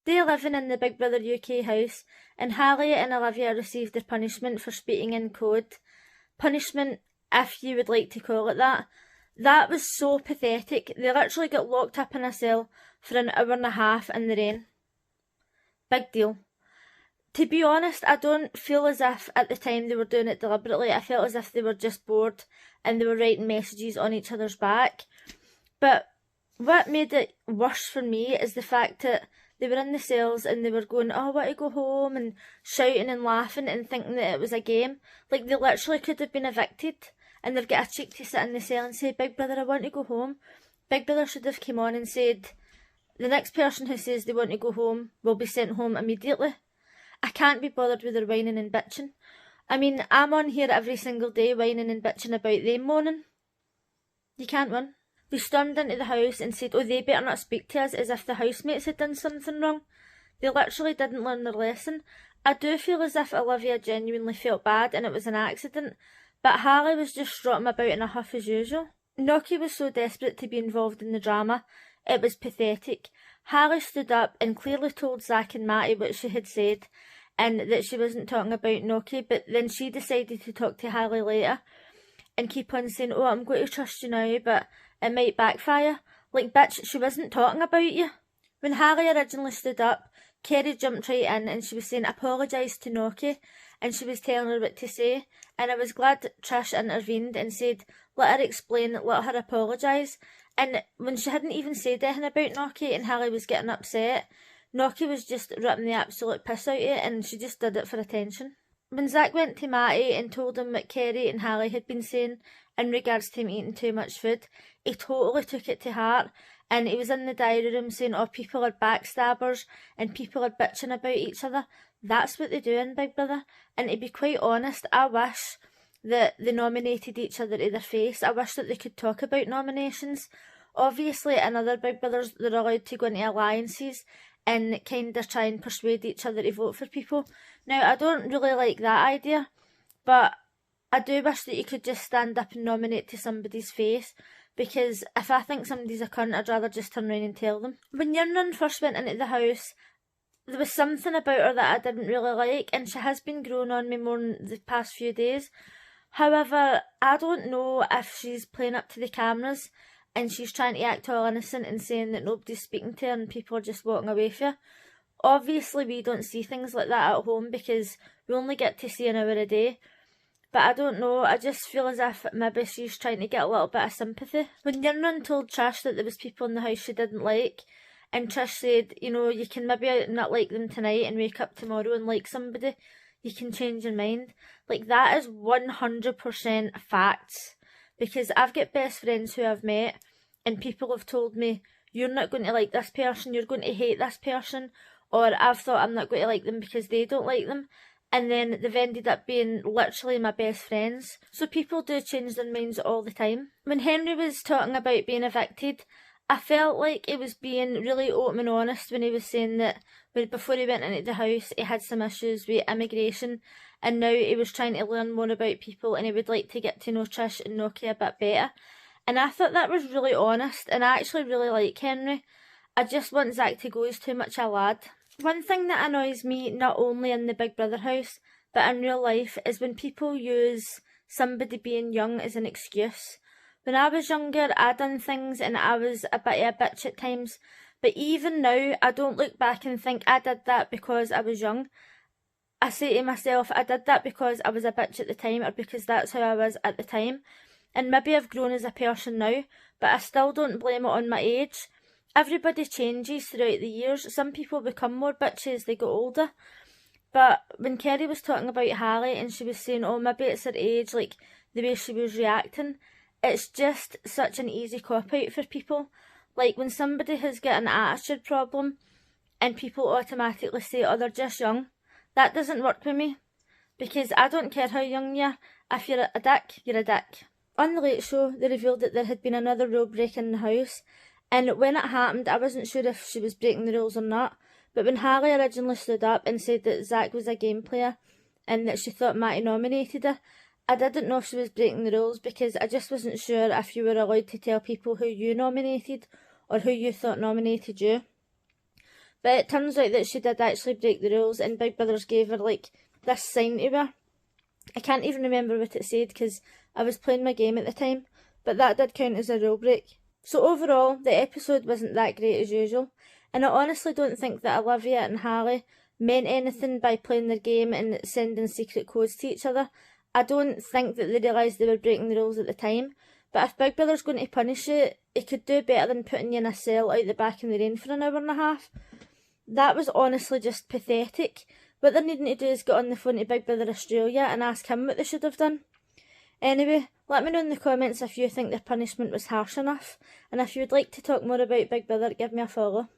They living in the Big Brother UK house, and Harry and Olivia received their punishment for speaking in code. Punishment, if you would like to call it that. That was so pathetic. They literally got locked up in a cell for an hour and a half in the rain. Big deal. To be honest, I don't feel as if at the time they were doing it deliberately. I felt as if they were just bored and they were writing messages on each other's back. But what made it worse for me is the fact that they were in the cells and they were going, oh, I want to go home, and shouting and laughing and thinking that it was a game. Like, they literally could have been evicted and they've got a cheek to sit in the cell and say, Big Brother, I want to go home. Big Brother should have come on and said, the next person who says they want to go home will be sent home immediately. I can't be bothered with their whining and bitching. I mean, I'm on here every single day whining and bitching about them moaning. You can't win. They stormed into the house and said, oh, they better not speak to us, as if the housemates had done something wrong. They literally didn't learn their lesson. I do feel as if Olivia genuinely felt bad and it was an accident, but Harry was just strutting about in a huff as usual. Noki was so desperate to be involved in the drama, it was pathetic. Harry stood up and clearly told Zach and Matty what she had said, and that she wasn't talking about Noki, but then she decided to talk to Harry later and keep on saying, oh, I'm going to trust you now, but it might backfire. Like, bitch, she wasn't talking about you. When Harry originally stood up, Kerry jumped right in and she was saying, apologise to Noki, and she was telling her what to say, and I was glad Trish intervened and said, let her explain, let her apologise. And when she hadn't even said anything about Noki and Harry was getting upset, Noki was just ripping the absolute piss out of it, and she just did it for attention. When Zach went to Matty and told him what Kerry and Harry had been saying in regards to him eating too much food, he totally took it to heart, and he was in the diary room saying, oh, people are backstabbers and people are bitching about each other. That's what they do in Big Brother. And to be quite honest, I wish that they nominated each other to their face. I wish that they could talk about nominations. Obviously, in other Big Brothers, they're allowed to go into alliances and kind of try and persuade each other to vote for people. Now, I don't really like that idea, but I do wish that you could just stand up and nominate to somebody's face, because if I think somebody's a cunt, I'd rather just turn around and tell them. When Yunnan first went into the house, there was something about her that I didn't really like, and she has been growing on me more in the past few days. However, I don't know if she's playing up to the cameras and she's trying to act all innocent and saying that nobody's speaking to her and people are just walking away from her. Obviously, we don't see things like that at home because we only get to see an hour a day. But I don't know, I just feel as if maybe she's trying to get a little bit of sympathy. When Yunnan told Trish that there was people in the house she didn't like, and Trish said, you know, you can maybe not like them tonight and wake up tomorrow and like somebody, you can change your mind. Like, that is 100% facts. Because I've got best friends who I've met and people have told me, you're not going to like this person, you're going to hate this person, or I've thought I'm not going to like them because they don't like them, and then they've ended up being literally my best friends. So people do change their minds all the time. When Henry was talking about being evicted, I felt like he was being really open and honest when he was saying that before he went into the house he had some issues with immigration, and now he was trying to learn more about people and he would like to get to know Trish and Noki a bit better. And I thought that was really honest, and I actually really like Henry. I just want Zach to go, he's too much a lad. One thing that annoys me, not only in the Big Brother house, but in real life, is when people use somebody being young as an excuse. When I was younger, I done things and I was a bit of a bitch at times, but even now, I don't look back and think I did that because I was young. I say to myself, I did that because I was a bitch at the time, or because that's how I was at the time. And maybe I've grown as a person now, but I still don't blame it on my age. Everybody changes throughout the years. Some people become more bitchy as they get older. But when Kerry was talking about Harry and she was saying, oh, maybe it's her age, like the way she was reacting, it's just such an easy cop-out for people. Like, when somebody has got an attitude problem and people automatically say, oh, they're just young, that doesn't work with me. Because I don't care how young you are, if you're a dick, you're a dick. On the Late Show, they revealed that there had been another rule break in the house, and when it happened, I wasn't sure if she was breaking the rules or not, but when Harry originally stood up and said that Zach was a game player, and that she thought Matty nominated her, I didn't know if she was breaking the rules, because I just wasn't sure if you were allowed to tell people who you nominated, or who you thought nominated you. But it turns out that she did actually break the rules, and Big Brothers gave her like this sign to her. I can't even remember what it said because I was playing my game at the time, but that did count as a rule break. So overall, the episode wasn't that great as usual, and I honestly don't think that Olivia and Harry meant anything by playing their game and sending secret codes to each other. I don't think that they realised they were breaking the rules at the time, but if Big Brother's going to punish you, he could do better than putting you in a cell out the back in the rain for an hour and a half. That was honestly just pathetic. What they're needing to do is get on the phone to Big Brother Australia and ask him what they should have done. Anyway, let me know in the comments if you think their punishment was harsh enough, and if you would like to talk more about Big Brother, give me a follow.